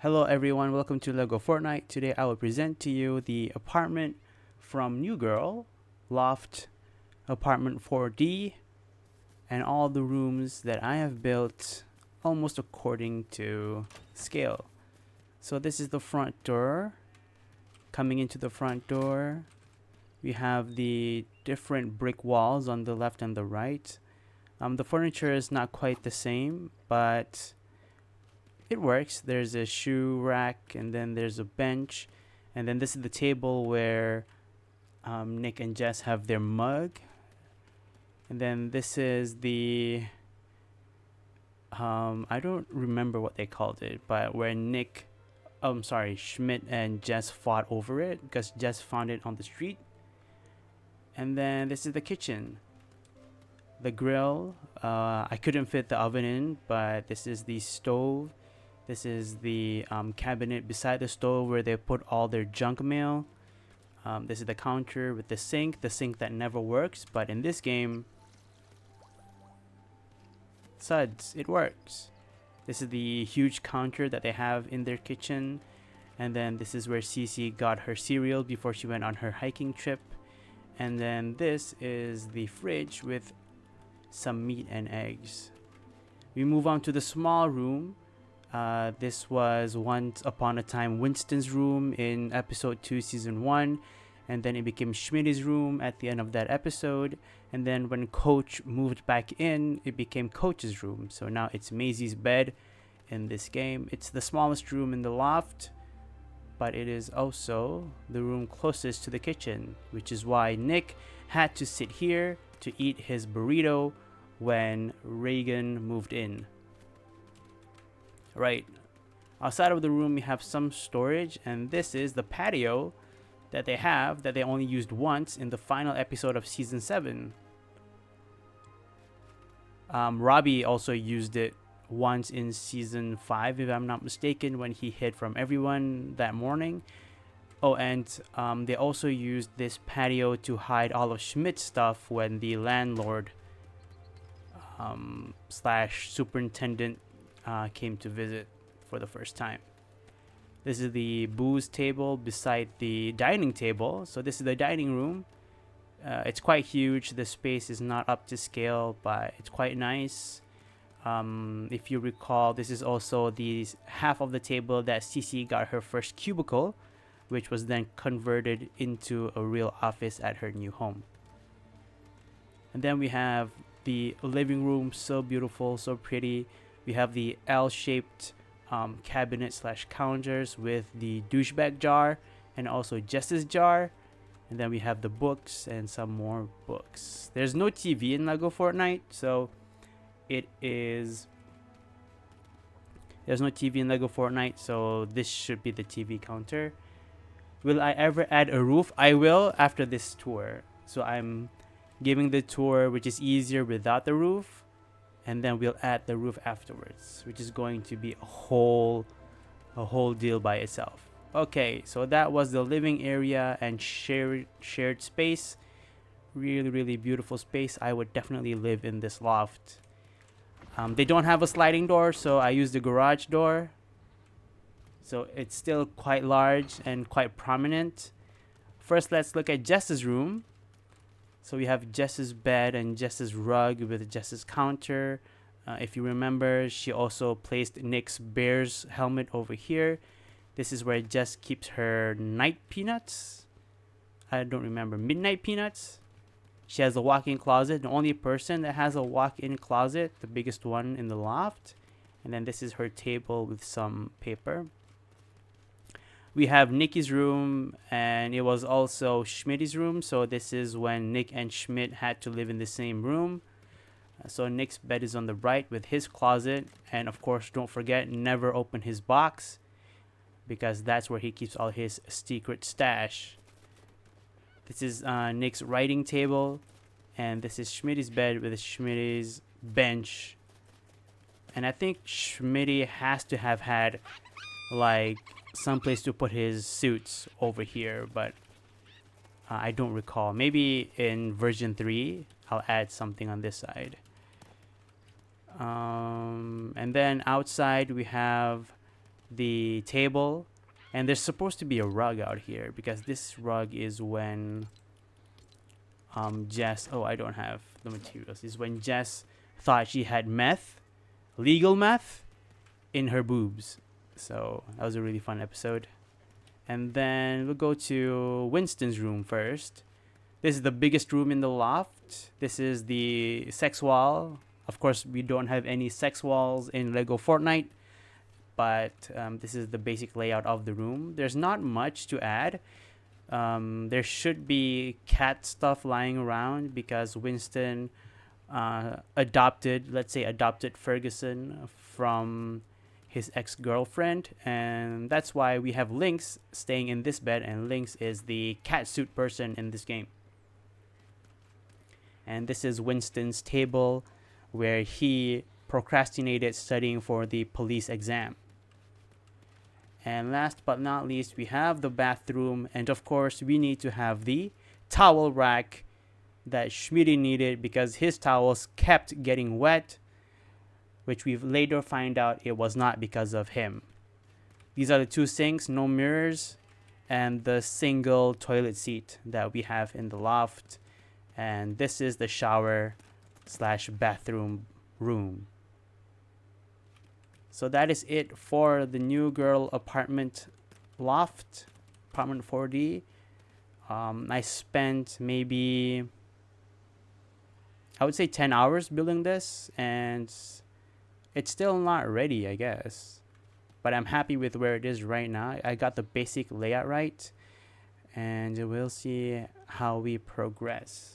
Hello everyone, welcome to Lego Fortnite. Today I will present to you the apartment from New Girl, Loft Apartment 4D, and all the rooms that I have built almost according to scale. So this is the front door. Coming into the front door, we have the different brick walls on the left and the right. The furniture is not quite the same, but it works. There's a shoe rack, and then there's a bench, and then this is the table where Nick and Jess have their mug, and then this is the I don't remember what they called it, but where Schmidt and Jess fought over it because Jess found it on the street. And then this is the kitchen. The grill, I couldn't fit the oven in, but this is the stove. This is the cabinet beside the stove where they put all their junk mail. This is the counter with the sink that never works, but in this game, suds, it works. This is the huge counter that they have in their kitchen. And then this is where Cece got her cereal before she went on her hiking trip. And then this is the fridge with some meat and eggs. We move on to the small room. This was once upon a time Winston's room in episode 2 season 1, and then it became Schmidt's room at the end of that episode, and then when Coach moved back in, it became Coach's room. So now it's Maisie's bed in this game. It's the smallest room in the loft, but it is also the room closest to the kitchen, which is why Nick had to sit here to eat his burrito when Reagan moved in. Right, outside of the room we have some storage, and this is the patio that they have that they only used once in the final episode of season 7. Robbie also used it once in season 5 if I'm not mistaken, when he hid from everyone that morning. Oh, and they also used this patio to hide all of Schmidt's stuff when the landlord slash superintendent came to visit for the first time. This is the booze table beside the dining table. So this is the dining room. It's quite huge. The space is not up to scale, but it's quite nice. If you recall, this is also the half of the table that Cece got her first cubicle, which was then converted into a real office at her new home. And then we have the living room, so beautiful, so pretty. We have the L-shaped cabinet slash counters with the douchebag jar and also Jess's jar. And then we have the books and some more books. There's no TV in Lego Fortnite, so there's no TV in Lego Fortnite, so this should be the TV counter. Will I ever add a roof? I will after this tour. So I'm giving the tour, which is easier without the roof, and then we'll add the roof afterwards, which is going to be a whole deal by itself. Okay, so that was the living area and shared space. Really beautiful space. I would definitely live in this loft. They don't have a sliding door, so I use the garage door. So it's still quite large and quite prominent. First, let's look at Jess's room. So we have Jess's bed and Jess's rug with Jess's counter. If you remember, she also placed Nick's Bears helmet over here. This is where Jess keeps her night peanuts. I don't remember. Midnight peanuts. She has a walk-in closet. The only person that has a walk-in closet, the biggest one in the loft. And then this is her table with some paper. We have Nikki's room, and it was also Schmidt's room. So this is when Nick and Schmidt had to live in the same room. So Nick's bed is on the right with his closet. And of course, don't forget, never open his box, because that's where he keeps all his secret stash. This is Nick's writing table. And this is Schmidt's bed with Schmidt's bench. And I think Schmidt has to have had like some place to put his suits over here, but I don't recall. Maybe in version 3 I'll add something on this side. And then outside we have the table, and there's supposed to be a rug out here because this rug is when Jess, oh, I don't have the materials, is when Jess thought she had meth, legal meth, in her boobs. So that was a really fun episode. And then we'll go to Winston's room first. This is the biggest room in the loft. This is the sex wall. Of course, we don't have any sex walls in Lego Fortnite, but this is the basic layout of the room. There's not much to add. There should be cat stuff lying around because Winston adopted Ferguson from his ex-girlfriend, and that's why we have Lynx staying in this bed, and Lynx is the cat suit person in this game. And this is Winston's table where he procrastinated studying for the police exam. And last but not least, we have the bathroom, and of course we need to have the towel rack that Schmitty needed because his towels kept getting wet, which we've later find out it was not because of him. These are the two sinks, no mirrors, and the single toilet seat that we have in the loft. And this is the shower / bathroom room. So that is it for the new girl apartment loft, apartment 4D. I spent maybe, I would say 10 hours building this, and it's still not ready, I guess. But I'm happy with where it is right now. I got the basic layout right, and we'll see how we progress.